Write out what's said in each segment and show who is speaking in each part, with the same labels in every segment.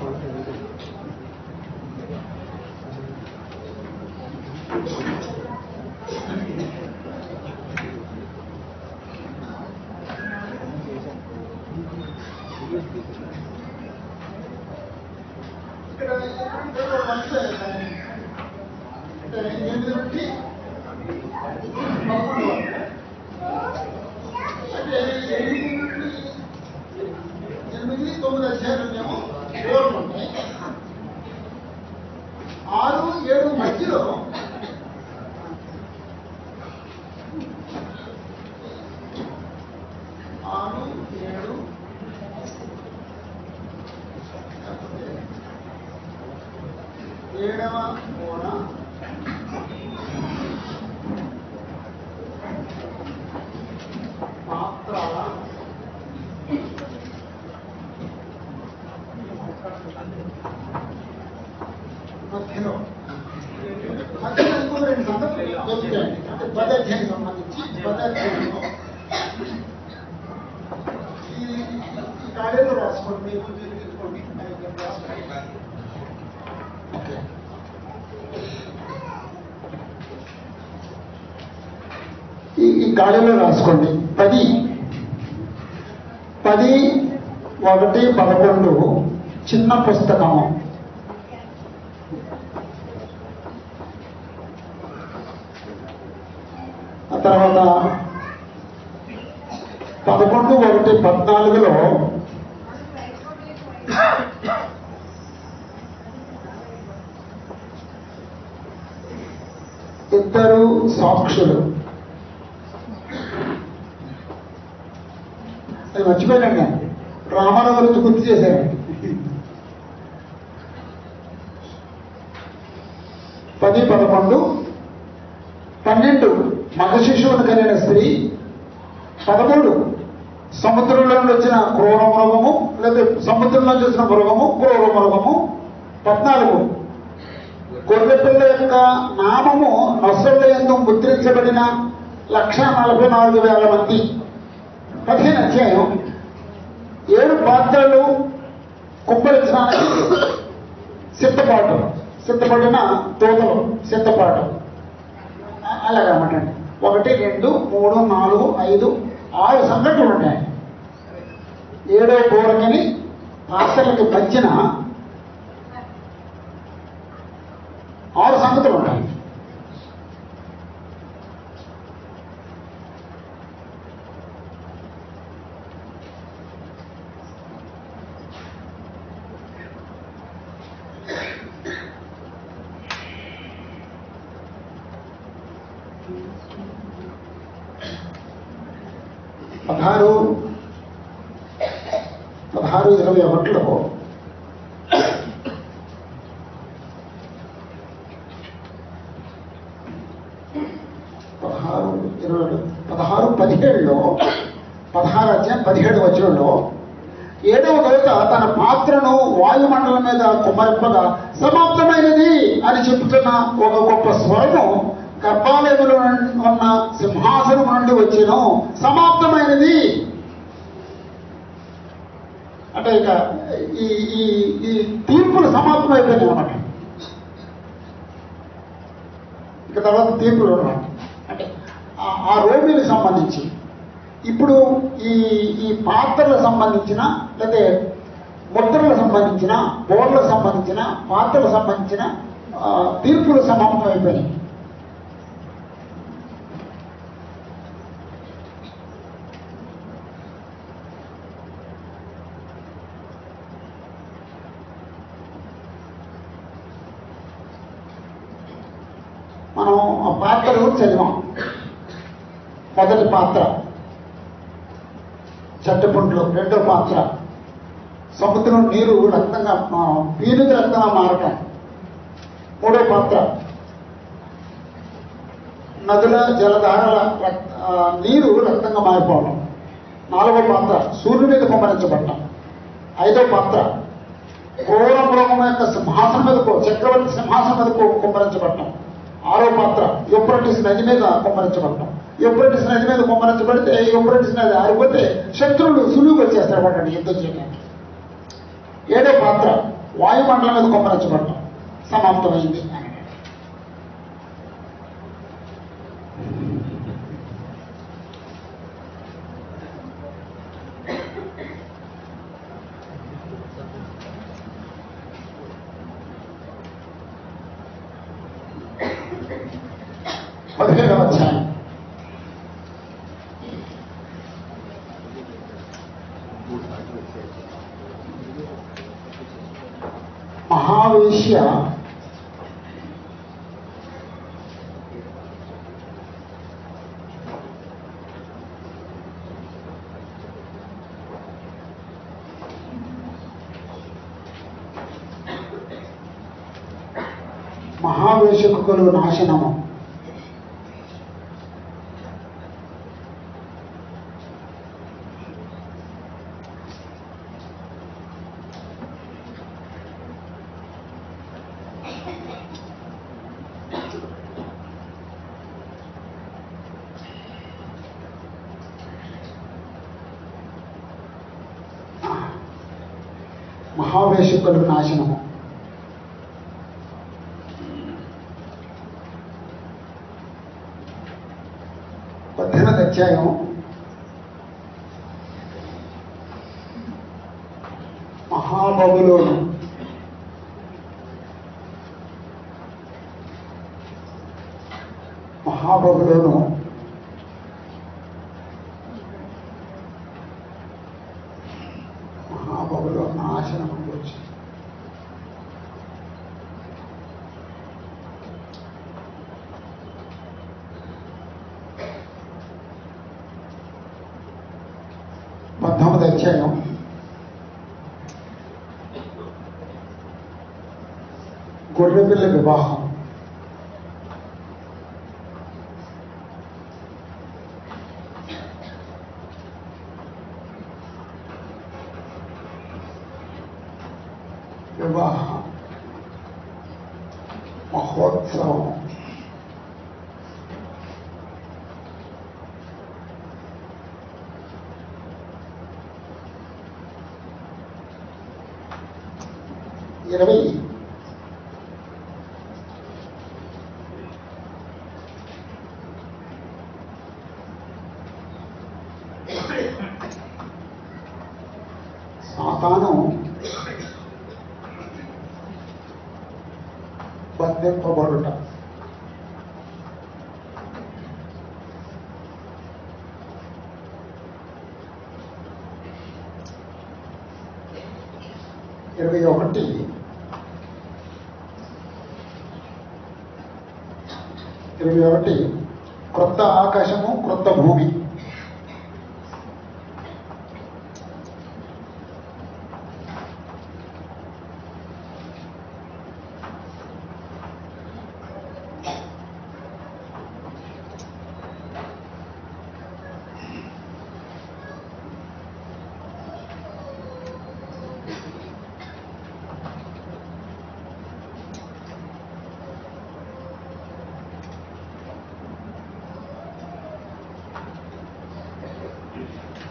Speaker 1: ఈ ఖాళీలో రాసుకోండి. 10, 1, 11 చిన్న పుస్తకము. ఆ తర్వాత 11, 1, 14లో ఇద్దరు సాక్షులు. అది మర్చిపోయాను, రామారావు గురించి గుర్తు చేశారు. 10, 11, 12 మగ శిశువును కలిగిన స్త్రీ, 13 సముద్రంలో వచ్చిన క్రూర మృగము లేదా సముద్రంలో వచ్చిన మృగము క్రూర మృగము, 14 గొర్రెపిల్ల యొక్క నామము నొసళ్ళ యందు ముద్రించబడిన 1,44,000 మంది. 15 అధ్యాయం 7 పాత్రలు కుప్పరించడానికి సిద్ధపడిన తోతలు సిద్ధపాటు. అలాగనమాట. 1, 2, 3, 4, 5, 6 సంఘటనలు ఉంటాయి. 7వ కోరికని పాత్రలకి మధ్యన 6 సంగతులు ఉంటాయి. పదహారు 21లో 16, 16 అధ్యాయం 17 వచనంలో 7వ దూత తన పాత్రను వాయుమండలం మీద కుమ్మరింపగా సమాప్తమైనది అని చెబుతున్న ఒక గొప్ప స్వరము గర్భాలయములో ఉన్న సింహాసనం నుండి వచ్చెను. సమాప్తమైనది అంటే ఇక ఈ తీర్పులు సమాప్తమైపోయినాయి అన్నమాట. ఇక తర్వాత తీర్పులు అన్నమాట. అంటే ఆ రోమిలకు సంబంధించి ఇప్పుడు ఈ పాత్రలకు సంబంధించిన లేకపోతే ముద్రలకు సంబంధించిన బోర్లకు సంబంధించిన పాత్రలకు సంబంధించిన తీర్పులు సమాప్తం అయిపోయినాయి. మనం ఆ పాత్రలు చదివాం. మొదటి పాత్ర చట్టపుంట్లు, రెండో పాత్ర సముద్రం నీరు రక్తంగా పీనుగు రక్తంగా మారటం, మూడో పాత్ర నదుల జలధారల నీరు రక్తంగా మారిపోవడం, నాలుగో పాత్ర సూర్యుడి మీద కుమ్మరించబడటం, ఐదో పాత్ర క్రూర మృగం యొక్క సింహాసనం మీదకు చక్రవర్తి సింహాసనం మీదకు కుమ్మరించబడటం, ఆరో పాత్ర యూఫ్రటీస్ నది మీద కుమ్మరించబడటం. యూఫ్రటీస్ నది మీద కుమ్మరించబడితే యూఫ్రటీస్ నది ఆరిపోతే శత్రువులు సులువుగా వచ్చేస్తారు పడండి యుద్ధం చేయడానికి. ఏడో పాత్ర వాయుమండలం మీద కుమ్మరించబడటం సమాప్తమైంది అని. పదిహేడవ అధ్యాయం. మహావేశ్య మహావేశ్యకు కలుగు నాశనము. మహావేశ్యకు కలుగు నాశనము. అధ్యాయం. మహాబబులోను మహాబబులోను మహాబబులోను నాశనం గురించి అధ్యాయం. గొర్రెపిల్ల వివాహం. వివాహ మహోత్సవం. ఇరవై సాతాను బంధింపబడుట. ఇరవై ఒకటి క్రొత్త ఆకాశము క్రొత్త భూమి.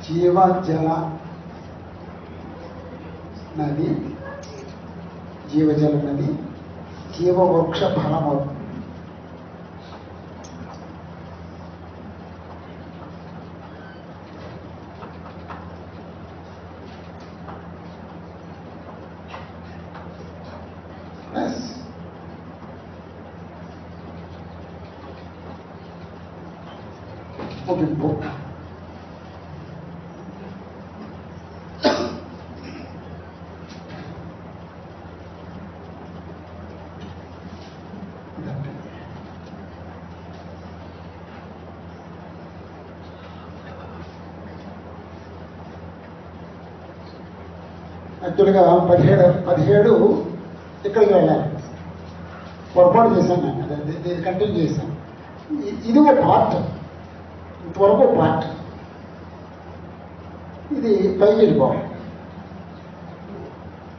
Speaker 1: జీవజల నది, జీవజల నది, జీవవృక్ష ఫలము. ముగింపు. యాక్చువల్గా 17 ఇక్కడికి వెళ్ళాలి. పొరపాటు చేశాను నేను, అది కంటిన్యూ చేశాను. ఇది ఒక పార్ట్, ఇంతవరకు పార్ట్. ఇది పైకి వెళ్ళిపోవాలి.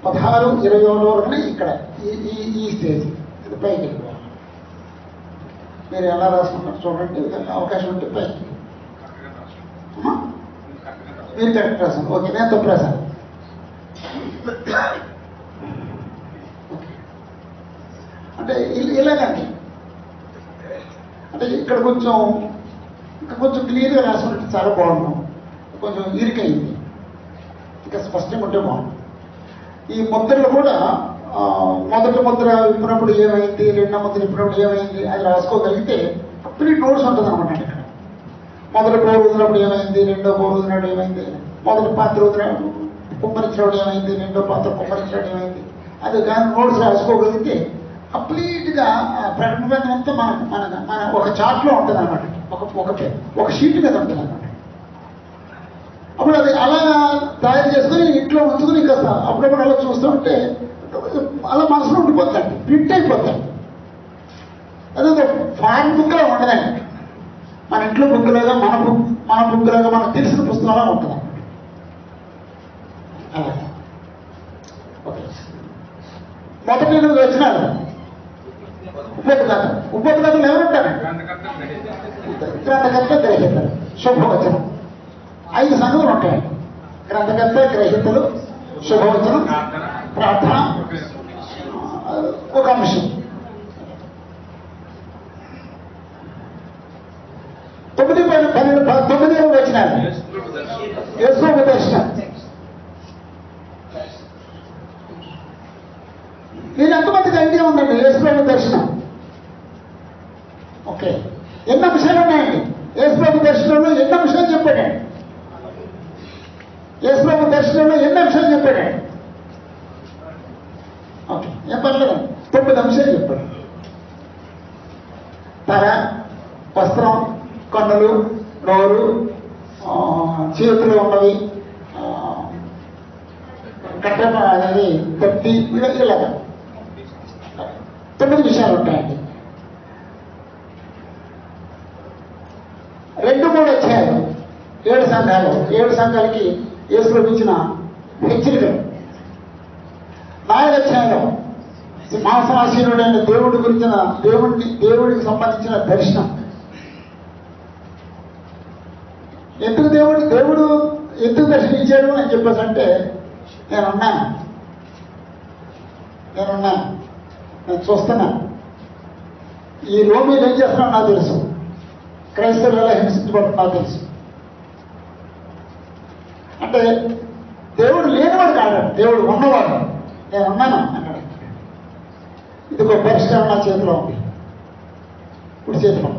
Speaker 1: 16, 21 వరకునే ఇక్కడ ఈ స్టేజ్, ఇది పైకి వెళ్ళిపోవాలి. మీరు ఎలా రాసుకున్నారు చూడండి, అవకాశం ఉంటే పైకి. మీరు కరెక్ట్ రాశాను, ఓకే, నేను తప్పు రాశాను. అంటే ఇలాగండి. అంటే ఇక్కడ కొంచెం క్లియర్గా రాసుకుంటే చాలా బాగున్నాం, కొంచెం ఇరికైంది, ఇంకా స్పష్టంగా ఉంటే బాగుంది. ఈ ముద్రలు కూడా మొదటి ముద్ర ఇప్పినప్పుడు ఏమైంది, రెండో ముద్ర ఇప్పినప్పుడు ఏమైంది అది రాసుకోగలిగితే కంప్లీట్ నోట్స్ ఉంటుంది అనమాట. ఇక్కడ మొదటి బోరు వదిలినప్పుడు ఏమైంది, రెండో బోరు వదిలినప్పుడు ఏమైంది, మొదటి పాత్ర కుమ్మరించినప్పుడు ఏమైంది, రెండో పాత్ర కుమ్మరించినప్పుడు ఏమైంది, అది కానీ నోట్స్ రాసుకోగలిగితే కంప్లీట్గా ప్రకటన గ్రంథం అంతా మన ఒక చార్ట్లో ఉంటుంది అనమాట. ఒక షీట్ మీద ఉంటుంది అనమాట. అప్పుడు అది అలా తయారు చేసుకుని ఇంట్లో ఉంచుకుని ఇంకా అప్పుడప్పుడు అలా చూస్తూ ఉంటే అలా మనసులో ఉండిపోతాండి, ప్రింట్ అయిపోతాయి. అదే ఫారెన్ బుక్లో ఉండదండి, మన ఇంట్లో బుక్లాగా మన బుక్లాగా మనకు తెలిసిన పుస్తకంలా ఉంటుంది. ఓకే, మొదటి 8 వచనాలు ఉపద్ఘాతం ఎవరుంటారు? గ్రంథకర్త, గ్రహీతలు, శుభవచనం. 5 సంగతులు ఉంటాయండి. గ్రంథకర్త, గ్రహీతలు, శుభవచనం, ప్రార్థన, ఒక అంశం. 9 వచనాలు యేసు దర్శనం. నేను ఎంతమందికి ఐడియా ఉందండి యేసు దర్శనం? ఓకే, ఎన్ని అంశాలు ఉన్నాయండి యేసు దర్శనంలో? ఎన్ని అంశాలు చెప్పాడండి యేసు దర్శనంలో? ఎన్ని అంశాలు చెప్పాడండి? ఓకే, ఏం పర్లేదండి, 9 అంశాలు చెప్పాడు. తల, వస్త్రం, కన్నులు, నోరు, చేతులు ఉన్నవి, కట్ట అనేది కత్తి, ఇలాగా 9 విషయాలు ఉంటాయండి. 2-3 అధ్యాయాలు, 7 సంఘాలు, 7 సంఘాలకి యేసు ఇచ్చిన హెచ్చరికలు. 4 అధ్యాయంలో సింహాసనాసీనుడైన దేవుడి గురించిన దేవుడికి సంబంధించిన దర్శనం. ఎందుకు దేవుడు ఎందుకు దర్శనించాడు అని చెప్పేసి అంటే, నేనున్నాను, నేను చూస్తున్నాను. ఈ రోమీలు ఏం చేస్తున్నారో నాకు తెలుసు, క్రైస్తవులు ఎలా హింసించబడుతున్నా నాకు తెలుసు. అంటే దేవుడు లేనివాడు కాడు, దేవుడు ఉన్నవాడు. నేనున్నాను అన్నాడు. ఇదిగో పరిష్కారం నా చేతిలో ఉంది, కుడి చేతిలో.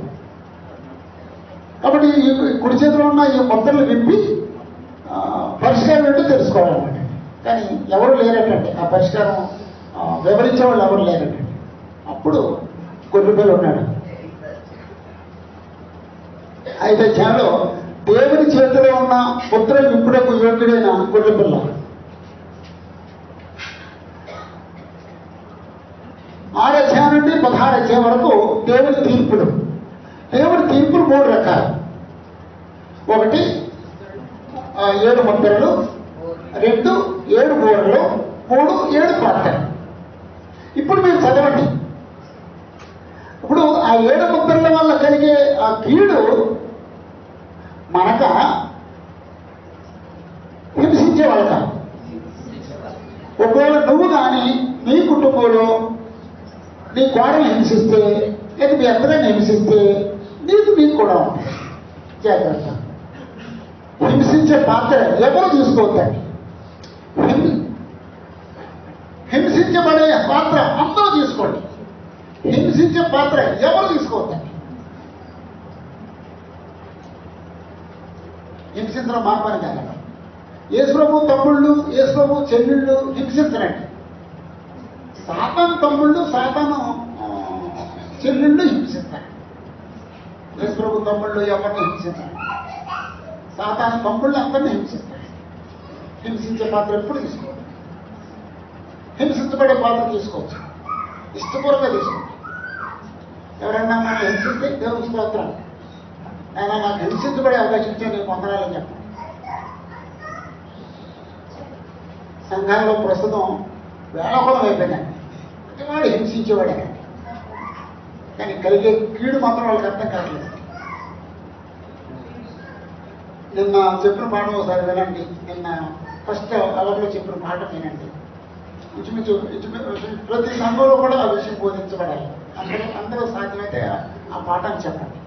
Speaker 1: కాబట్టి ఈ కుడి చేతిలో ఉన్న ఈ ముద్రలు విప్పి పరిష్కారం ఏంటో తెలుసుకోవాలన్నమాట. కానీ ఎవరు లేరటండి, ఆ పరిష్కారం వివరించే వాళ్ళు ఎవరు లేరటండి. అప్పుడు గొర్రెపిల్ల ఉన్నాడు. 5 అధ్యాయంలో దేవుని చేతిలో ఉన్న ముద్రలు విప్పుడకు యోగ్యుడైన గొర్రెపిల్ల. 6 అధ్యాయం నుండి 16 అధ్యాయం వరకు దేవుని తీర్పులు. దేవుని తీర్పులు 3 రకాలు. 1 7 ముద్రలు, 2 7 బూరలు, 3 7 పాత్రలు. ఇప్పుడు మీరు చదవండి. ఇప్పుడు ఆ 7 ముద్రల వల్ల కలిగే ఆ కీడు మనక హింసించే వాళ్ళక. ఒకవేళ నువ్వు కానీ నీ కుటుంబంలో నీ కోడలు హింసిస్తే, లేదా మీ అత్తగారిని హింసిస్తే నీకు కూడా ఉంటుంది. జాగ్రత్త. హింసించే పాత్ర ఎవరు తీసుకోవద్దండి. హింసించబడే పాత్ర అందరూ తీసుకోండి. హింసించే పాత్ర ఎవరు తీసుకోవద్దండి. హింసించడం మా పని కాదు. యేసుప్రభు తమ్ముళ్ళు, యేసుప్రభు చెల్లెళ్ళు హింసించరండి. సాతాను తమ్ముళ్ళు, సాతాను చెల్లెళ్ళు హింసిస్తారు. యేసుప్రభు తమ్ముళ్ళు ఎవరిని హింసిస్తారు, సాతాను తమ్ముళ్ళు అందరినీ హింసిస్తారు. హింసించే పాత్ర ఎప్పుడు తీసుకోవచ్చు. హింసించబడే పాత్ర తీసుకోవచ్చు, ఇష్టపూర్వకంగా తీసుకోవచ్చు. ఎవరైనా మనం హింసిస్తే దేవుని స్తోత్రం, ఆయన నాకు హింసించబడే అవకాశం ఇచ్చే నేను పొందనాలని చెప్పండి. సంఘాల్లో ప్రస్తుతం వేళాకోళం అయిపోయినాయి. ప్రతివాడు హింసించేవాడే, కానీ కలిగే కీడు మాత్రం వాళ్ళకి అర్థం కావట్లేదు. నిన్న చెప్పిన పాట ఒకసారి వినండి. నిన్న ఫస్ట్ అవర్లో చెప్పిన పాట వినండి. ఇంచుమించు ప్రతి సంఘంలో కూడా ఆ విషయం బోధించబడాలి. అందరూ సాధ్యమైతే ఆ పాఠాన్ని చెప్పండి.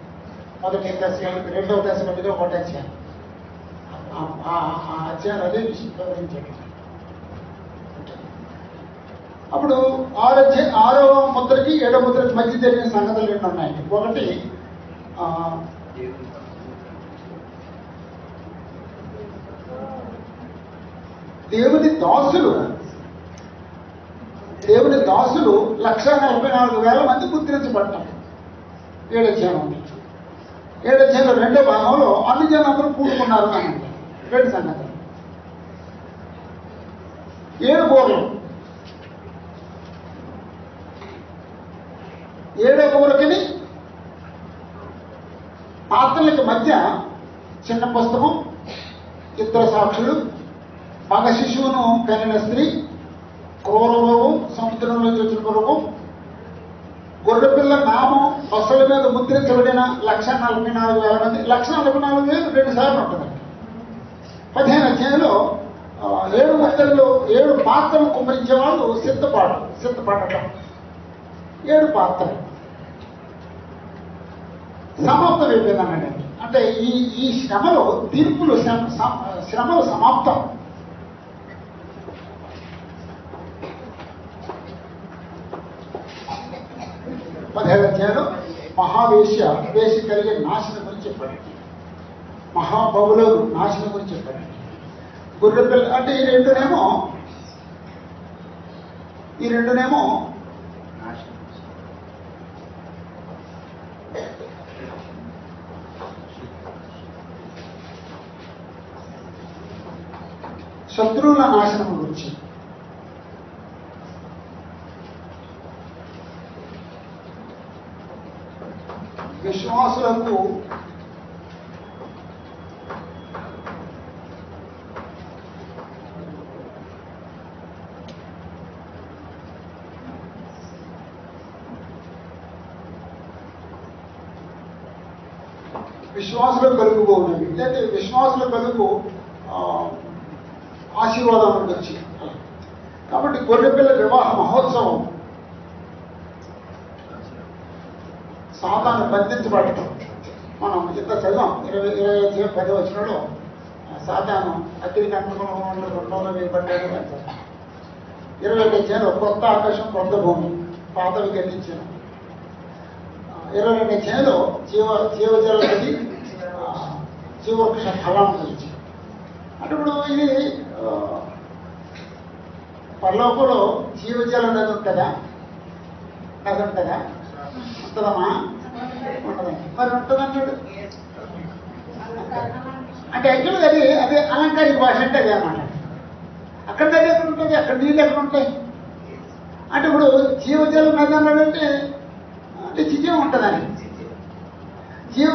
Speaker 1: మొదటి దశ, రెండవ దశ మీద ఒకటి అధ్యాయం, ఆ అధ్యాయం అదే విషయం వివరించండి. అప్పుడు ఆరవ ముద్రకి 7వ ముద్రకి మధ్య జరిగిన సంగతులు రెండు ఉన్నాయి. ఒకటి దేవుని దాసులు 1,44,000 మంది ముద్రించబడ్డారు. 7వ అధ్యాయం ఉంది. 7వ అధ్యాయంలో 2వ భాగంలో అన్ని జనాలు కూడుకున్నారు అని రెండు సంగతులు. 7 బోర్లు, 7వ బోరకిని పాత్రలకి మధ్య చిన్న పుస్తకం, 2 సాక్షులు, మగ శిశువును కనిన స్త్రీ, క్రూరమృగం, సముద్రంలో వచ్చిన మృగం, గొర్రెపిల్ల నామం బస్సుల మీద ముద్రించబడిన 1,44,000 మంది. 1,44,000 2 సార్లు ఉంటుందండి. 15వ అధ్యాయంలో 7 ముద్రలు 7 పాత్రలు కుమ్మరించే వాళ్ళు సిద్ధపడటం. 7 పాత్రలు సమాప్తం అయిపోయిందనండి. అంటే ఈ శ్రమలో తీర్పులు, శ్రమలు సమాప్తం. పదిహేడు అధ్యాయంలో వేష కలిగే నాశనం గురించి చెప్పాడు. మహాబహులో నాశనం గురించి చెప్పాడు. గొర్రెపిల్ల అంటే ఈ రెండునేమో శత్రువుల నాశనం గురించి, విశ్వాసులకు కలుగు ఉన్నవి, లేదంటే విశ్వాసుల కలుగు ఆశీర్వాదం గురించి. కాబట్టి గొర్రెపిల్ల వివాహ మహోత్సవం, సాతాను బంధించబడటం. మనం ఇంత చదివాం 10వ వచనంలో సాతాను అగ్నికి అంటుకున్న రెండోలో వేయబడ్డాడు అంటారు. 21వ అధ్యాయంలో కొత్త ఆకాశం, కొత్త భూమి, పాతవి గతించిన. 22వ అధ్యాయంలో జీవజలది జీవవృక్ష ఫలం గురించి. అంటే ఇప్పుడు ఇది పరలోకంలో జీవజల నది ఉంటుందా? ఉంటుందమ్మా? ఉంటుందండి. మరి ఉంటుందన్నాడు అంటే యాక్చువల్గా అదే అలంకారిక భాష అంటే అదే అన్నమాట. అక్కడ నది ఎక్కడ ఉంటుంది, అక్కడ నీళ్ళు ఎక్కడ ఉంటాయి అంటే ఇప్పుడు జీవజల నది అన్నాడంటే జీవం ఉంటుందని. జీవ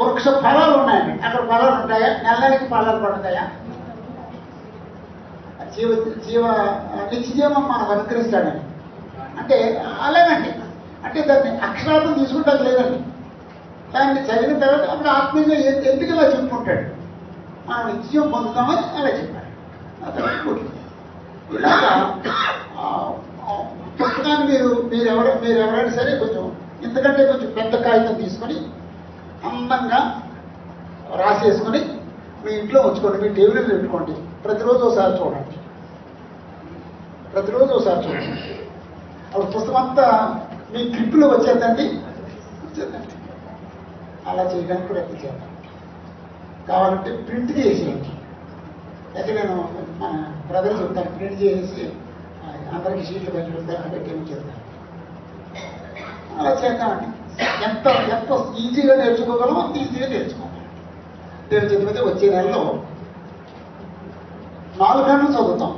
Speaker 1: వృక్ష ఫలాలు ఉన్నాయండి. అక్కడ ఫలాలు ఉంటాయా? నెలకి ఫలాలు పడతాయా? నిత్యజీవం మనం అనుకరిస్తాడండి. అంటే అలాగండి. అంటే దాన్ని అక్షరార్థం తీసుకుంటాం లేదండి. దాన్ని చదివిన తర్వాత అప్పుడు ఆత్మీయంగా ఎందుకు ఇలా చెప్పుకుంటాడు, మనం నిత్యం పొందుతామని అలా చెప్పాడు. ఇలాగా పుస్తకాన్ని మీరు ఎవరైనా సరే కొంచెం ఇంతకంటే కొంచెం పెద్ద కాగితం తీసుకొని అందంగా రాసేసుకొని మీ ఇంట్లో ఉంచుకోండి, మీ టేబుల్ మీద పెట్టుకోండి. ప్రతిరోజు ఒకసారి చూడండి. అప్పుడు పుస్తకం అంతా మీ గ్రిప్లో వచ్చేద్దండి. అలా చేయడానికి ప్రయత్నం చేద్దాం. కావాలంటే ప్రింట్ చేసేయండి. అయితే నేను మన బ్రదర్ చెప్తాను, ప్రింట్ చేసి అందరికి షీట్లు పెట్టి చేద్దాం. అలా చేద్దామండి. ఎంత ఈజీగా నేర్చుకోగలమో అంత ఈజీగా నేర్చుకోవాలి. నేను చెప్పితే వచ్చే నెలలో 4 గంటలు చదువుతాం.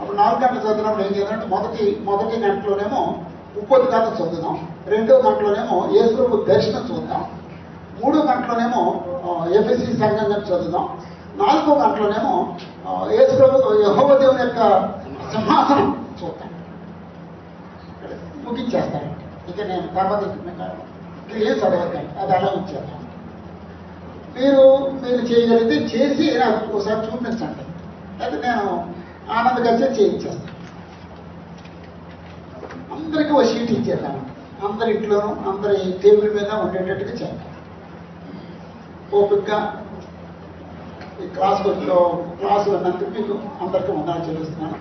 Speaker 1: అప్పుడు 4 గంటలు చదివినప్పుడు ఏం చేయాలంటే మొదటి గంటలోనేమో ఉపోద్ఘాత చదువుదాం, 2వ గంటలోనేమో యేసు దర్శనం చూద్దాం, 3వ గంటలోనేమో ఎఫెసీ సంఘం చదువుదాం, 4వ గంటలోనేమో యేసు యెహోవా దేవుని యొక్క సింహాసనం చూద్దాం. ముగించేస్తానండి. ఇక నేను తర్వాత ఏం చదవద్దండి, అది అలా ఇచ్చేద్దాం. మీరు చేయగలిగితే చేసి నాకు ఒకసారి చూపించండి. అయితే నేను ఆనంద్ కలిసి చేయించేస్తాం. అందరికీ ఒక షీట్ ఇచ్చేద్దాం. అందరి ఇంట్లోనూ అందరి టేబుల్ మీద ఉండేటట్టుగా చేద్దాం. ఓపికగా ఈ క్లాస్ విన్నందుకు మీకు అందరికీ వందనాలు చెల్లిస్తున్నాను.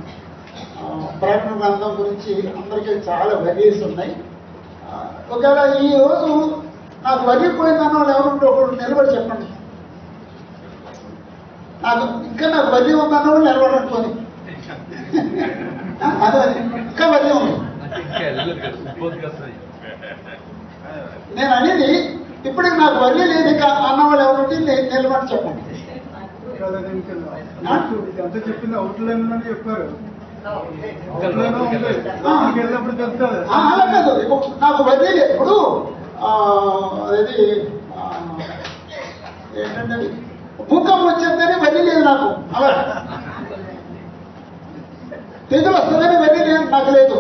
Speaker 1: ప్రకటన గ్రంథం గురించి అందరికీ చాలా వెరీస్ ఉన్నాయి. ఒకవేళ ఈ రోజు నాకు వరిపోయిందన్న వాళ్ళు ఎవరుంటే ఒకరు నిలబడి చెప్పండి. నాకు వరి ఉందన్న వాళ్ళు నిలబడనుకోని అదే ఇంకా వరి ఉంది. నేను అనేది ఇప్పటికి నాకు వరి లేదు అన్న వాళ్ళు ఎవరుంటే నిలబడి చెప్పండి.
Speaker 2: అంతా చెప్పింది అవుట్లైన్ అని చెప్పారు.
Speaker 1: అలా కాదు, నాకు వరి లేదు. ఇప్పుడు అది ఏంటంటే భూకంపం వచ్చేదని వరి లేదు నాకు. అలా తెగులు వస్తుందని వరి లేదు నాకు లేదు.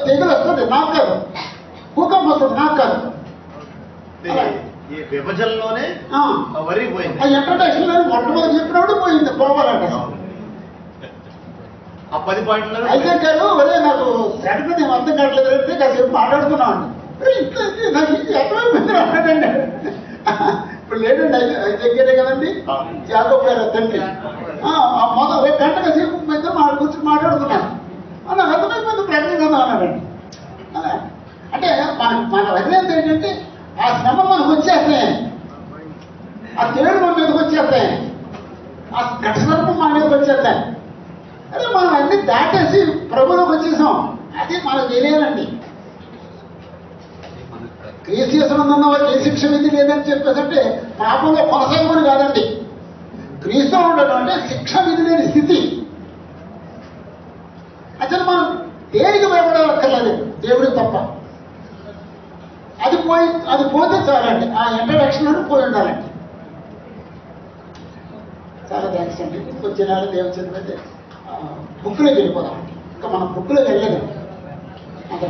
Speaker 1: తెగులు వస్తుంది నాకు కాదు, భూకంపం వస్తుంది నాకు కాదు.
Speaker 3: విభజనలోనే వరి పోయింది.
Speaker 1: ఆ ఇంట్రడక్షన్ లో మొట్టమొదటి చెప్పినప్పుడు పోయింది, పోవాలంట.
Speaker 3: ఆ 10 పాయింట్లు
Speaker 1: అయితే గారు ఒరే నాకు సడన్ నేను అర్థం కావట్లేదు అంటే కాసేపు మాట్లాడుతున్నాను. నాకు ఇది అర్థమైపోయింది అన్నాడండి. ఇప్పుడు లేడండి దగ్గరే కదండి, యాదవ్ గారు తండ్రి. మొదలు గంట కాసేపు మీద కూర్చొని మాట్లాడుతున్నాను. నాకు అర్థమైపోయింది ప్రకటన అన్నాడండి. అంటే మన వదిలేది ఏంటంటే ఆ శ్రమ మనకు వచ్చేస్తాయి, ఆ తేడు మన మీదకి వచ్చేస్తాయి, ఆ ఘటసర్పం మన మీదకి వచ్చేస్తాయి. అదే మనం అన్ని దాటేసి ప్రభులోకి వచ్చేసాం. అది మనకు తెలియాలండి. క్రీస్తునందున్న వారికి ఏ శిక్ష విధి లేదని చెప్పేసి అంటే పాపంలో కొనసాగమని కాదండి. క్రీస్తు ఉండడం అంటే శిక్ష విధి లేని స్థితి. అసలు మనం దేనికి భయపడక్కర్లేదు, దేవుడికి తప్ప. అది పోతే చాలండి, ఆ ఇంట్రడక్షన్ అని పోయి ఉండాలండి. చాలా థ్యాంక్స్ అండి. వచ్చే నెల దేవుని చదివితే బుక్లోకి వెళ్ళిపోదామండి. ఇంకా మనం బుక్లోకి వెళ్ళలేదు అంతే.